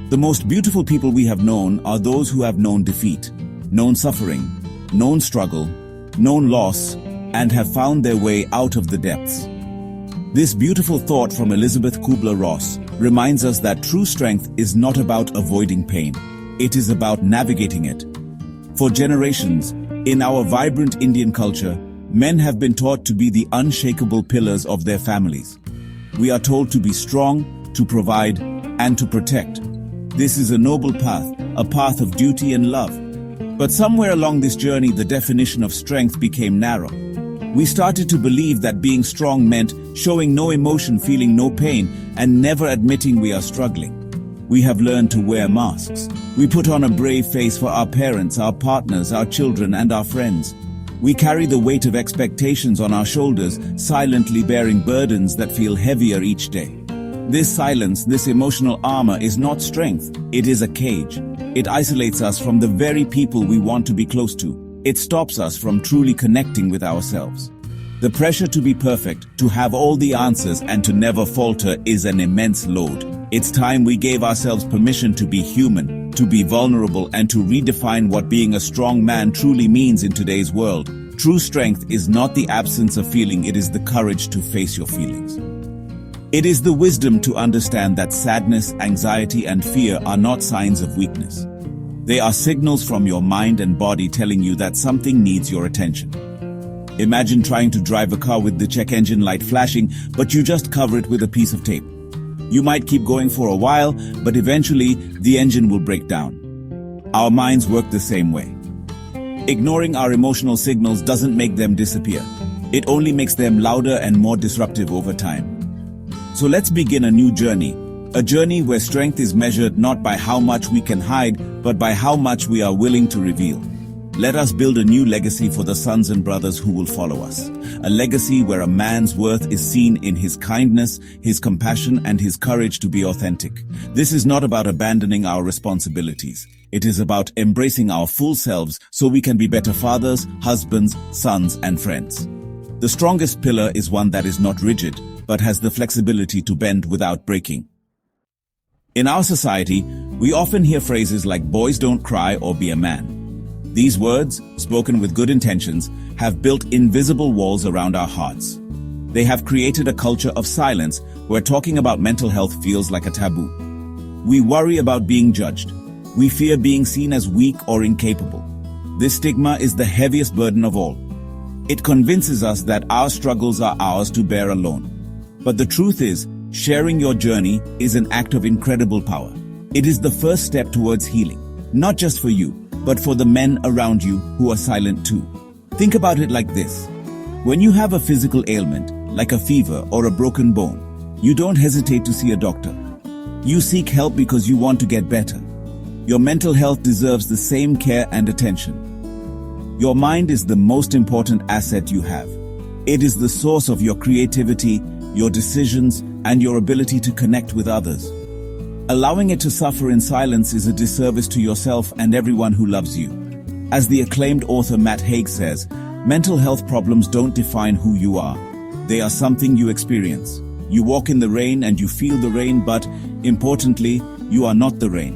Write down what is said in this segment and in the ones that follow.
The most beautiful people we have known are those who have known defeat, known suffering, known struggle, known loss, and have found their way out of the depths. This beautiful thought from Elizabeth Kubler-Ross reminds us that true strength is not about avoiding pain. It is about navigating it. For generations, in our vibrant Indian culture, men have been taught to be the unshakable pillars of their families. We are told to be strong, to provide, and to protect. This is a noble path, a path of duty and love. But somewhere along this journey, the definition of strength became narrow. We started to believe that being strong meant showing no emotion, feeling no pain, and never admitting we are struggling. We have learned to wear masks. We put on a brave face for our parents, our partners, our children, and our friends. We carry the weight of expectations on our shoulders, silently bearing burdens that feel heavier each day. This silence, this emotional armor is not strength, it is a cage. It isolates us from the very people we want to be close to. It stops us from truly connecting with ourselves. The pressure to be perfect, to have all the answers, and to never falter is an immense load. It's time we gave ourselves permission to be human, to be vulnerable, and to redefine what being a strong man truly means in today's world. True strength is not the absence of feeling, it is the courage to face your feelings. It is the wisdom to understand that sadness, anxiety, and fear are not signs of weakness. They are signals from your mind and body telling you that something needs your attention. Imagine trying to drive a car with the check engine light flashing, but you just cover it with a piece of tape. You might keep going for a while, but eventually the engine will break down. Our minds work the same way. Ignoring our emotional signals doesn't make them disappear. It only makes them louder and more disruptive over time. So let's begin a new journey. A journey where strength is measured not by how much we can hide, but by how much we are willing to reveal. Let us build a new legacy for the sons and brothers who will follow us. A legacy where a man's worth is seen in his kindness, his compassion, and his courage to be authentic. This is not about abandoning our responsibilities. It is about embracing our full selves so we can be better fathers, husbands, sons, and friends. The strongest pillar is one that is not rigid, but has the flexibility to bend without breaking. In our society, we often hear phrases like "boys don't cry" or "be a man." These words, spoken with good intentions, have built invisible walls around our hearts. They have created a culture of silence where talking about mental health feels like a taboo. We worry about being judged. We fear being seen as weak or incapable. This stigma is the heaviest burden of all. It convinces us that our struggles are ours to bear alone. But the truth is, sharing your journey is an act of incredible power. It is the first step towards healing, not just for you, but for the men around you who are silent too. Think about it like this. When you have a physical ailment, like a fever or a broken bone, you don't hesitate to see a doctor. You seek help because you want to get better. Your mental health deserves the same care and attention. Your mind is the most important asset you have. It is the source of your creativity, your decisions, and your ability to connect with others. Allowing it to suffer in silence is a disservice to yourself and everyone who loves you. As the acclaimed author Matt Haig says, mental health problems don't define who you are. They are something you experience. You walk in the rain and you feel the rain, but, importantly, you are not the rain.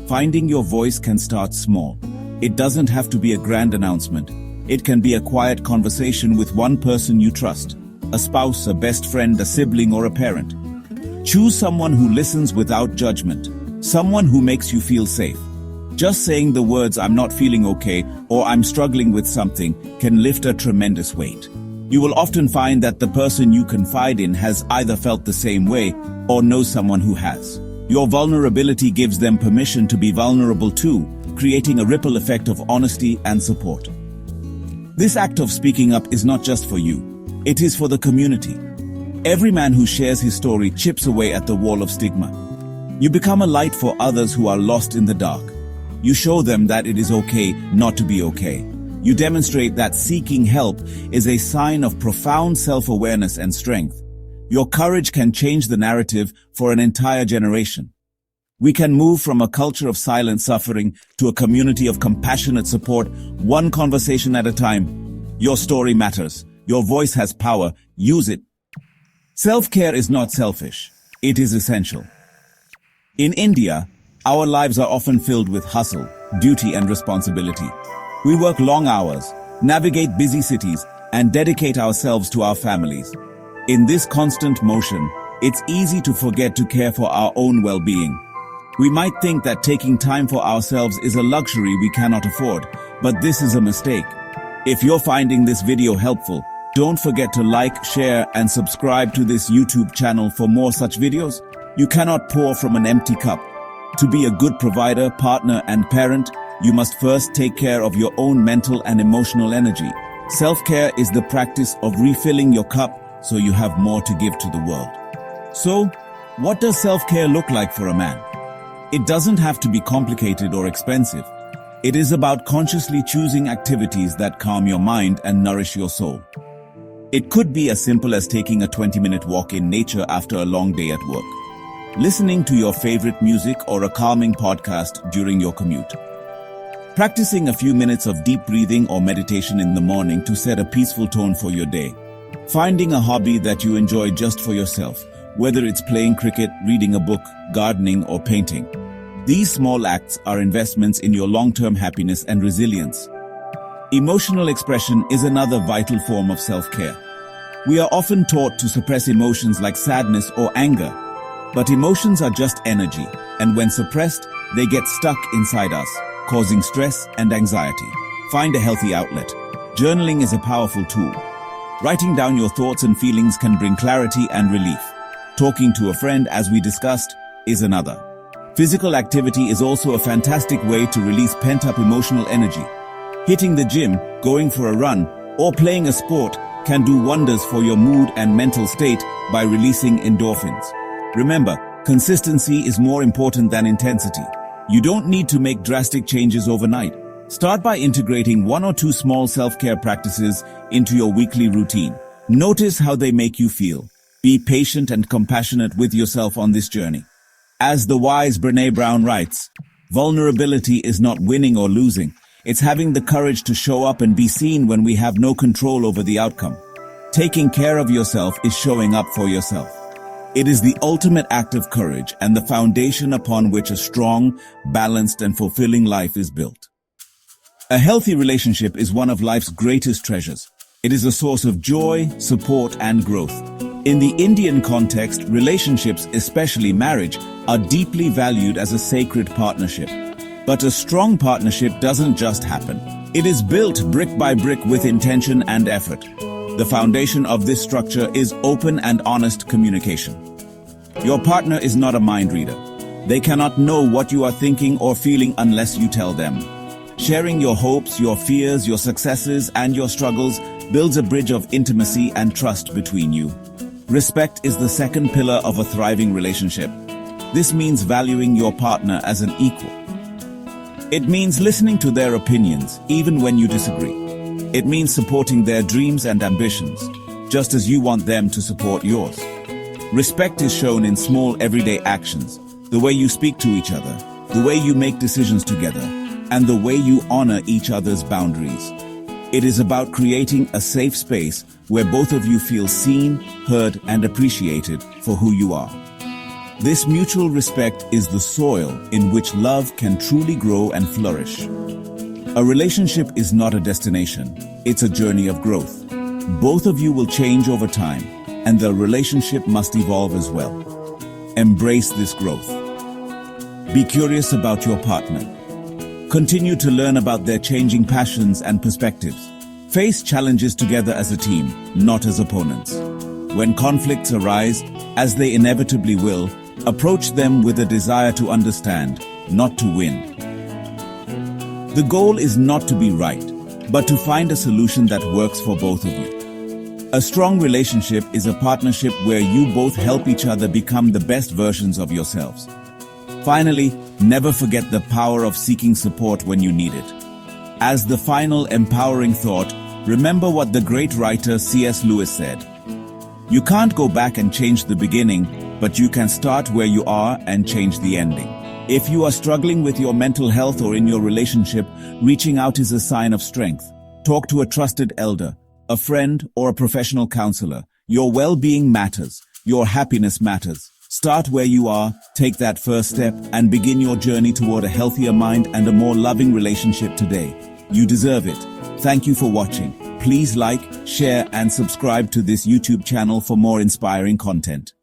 Finding your voice can start small. It doesn't have to be a grand announcement. It can be a quiet conversation with one person you trust. A spouse, a best friend, a sibling, or a parent. Choose someone who listens without judgment. Someone who makes you feel safe. Just saying the words "I'm not feeling okay" or "I'm struggling with something" can lift a tremendous weight. You will often find that the person you confide in has either felt the same way or knows someone who has. Your vulnerability gives them permission to be vulnerable too, creating a ripple effect of honesty and support. This act of speaking up is not just for you. It is for the community. Every man who shares his story chips away at the wall of stigma. You become a light for others who are lost in the dark. You show them that it is okay not to be okay. You demonstrate that seeking help is a sign of profound self-awareness and strength. Your courage can change the narrative for an entire generation. We can move from a culture of silent suffering to a community of compassionate support, one conversation at a time. Your story matters. Your voice has power. Use it. Self-care is not selfish. It is essential. In India, Our lives are often filled with hustle, duty, and responsibility. We work long hours, navigate busy cities, and dedicate ourselves to our families. In this constant motion, it's easy to forget to care for our own well-being. We might think that taking time for ourselves is a luxury we cannot afford, but this is a mistake. If you're finding this video helpful, don't forget to like, share, and subscribe to this YouTube channel for more such videos. You cannot pour from an empty cup. To be a good provider, partner, and parent, you must first take care of your own mental and emotional energy. Self-care is the practice of refilling your cup so you have more to give to the world. So, what does self-care look like for a man? It doesn't have to be complicated or expensive. It is about consciously choosing activities that calm your mind and nourish your soul. It could be as simple as taking a 20-minute walk in nature after a long day at work, listening to your favorite music or a calming podcast during your commute, practicing a few minutes of deep breathing or meditation in the morning to set a peaceful tone for your day, finding a hobby that you enjoy just for yourself, whether it's playing cricket, reading a book, gardening, or painting. These small acts are investments in your long-term happiness and resilience. Emotional expression is another vital form of self-care. We are often taught to suppress emotions like sadness or anger, but emotions are just energy, and when suppressed, they get stuck inside us, causing stress and anxiety. Find a healthy outlet. Journaling is a powerful tool. Writing down your thoughts and feelings can bring clarity and relief. Talking to a friend, as we discussed, is another. Physical activity is also a fantastic way to release pent-up emotional energy. Hitting the gym, going for a run, or playing a sport can do wonders for your mood and mental state by releasing endorphins. Remember, consistency is more important than intensity. You don't need to make drastic changes overnight. Start by integrating 1 or 2 small self-care practices into your weekly routine. Notice how they make you feel. Be patient and compassionate with yourself on this journey. As the wise Brené Brown writes, vulnerability is not winning or losing. It's having the courage to show up and be seen when we have no control over the outcome. Taking care of yourself is showing up for yourself. It is the ultimate act of courage and the foundation upon which a strong, balanced, and fulfilling life is built. A healthy relationship is one of life's greatest treasures. It is a source of joy, support, and growth. In the Indian context, relationships, especially marriage, are deeply valued as a sacred partnership. But a strong partnership doesn't just happen. It is built brick by brick with intention and effort. The foundation of this structure is open and honest communication. Your partner is not a mind reader. They cannot know what you are thinking or feeling unless you tell them. Sharing your hopes, your fears, your successes, and your struggles builds a bridge of intimacy and trust between you. Respect is the second pillar of a thriving relationship. This means valuing your partner as an equal. It means listening to their opinions, even when you disagree. It means supporting their dreams and ambitions, just as you want them to support yours. Respect is shown in small everyday actions, the way you speak to each other, the way you make decisions together, and the way you honor each other's boundaries. It is about creating a safe space where both of you feel seen, heard, and appreciated for who you are. This mutual respect is the soil in which love can truly grow and flourish. A relationship is not a destination, it's a journey of growth. Both of you will change over time, and the relationship must evolve as well. Embrace this growth. Be curious about your partner. Continue to learn about their changing passions and perspectives. Face challenges together as a team, not as opponents. When conflicts arise, as they inevitably will, approach them with a desire to understand, not to win. The goal is not to be right, but to find a solution that works for both of you. A strong relationship is a partnership where you both help each other become the best versions of yourselves. Finally, never forget the power of seeking support when you need it. As the final empowering thought, remember what the great writer C.S. Lewis said. You can't go back and change the beginning, but you can start where you are and change the ending. If you are struggling with your mental health or in your relationship, reaching out is a sign of strength. Talk to a trusted elder, a friend, or a professional counselor. Your well-being matters. Your happiness matters. Start where you are, take that first step, and begin your journey toward a healthier mind and a more loving relationship today. You deserve it. Thank you for watching. Please like, share, and subscribe to this YouTube channel for more inspiring content.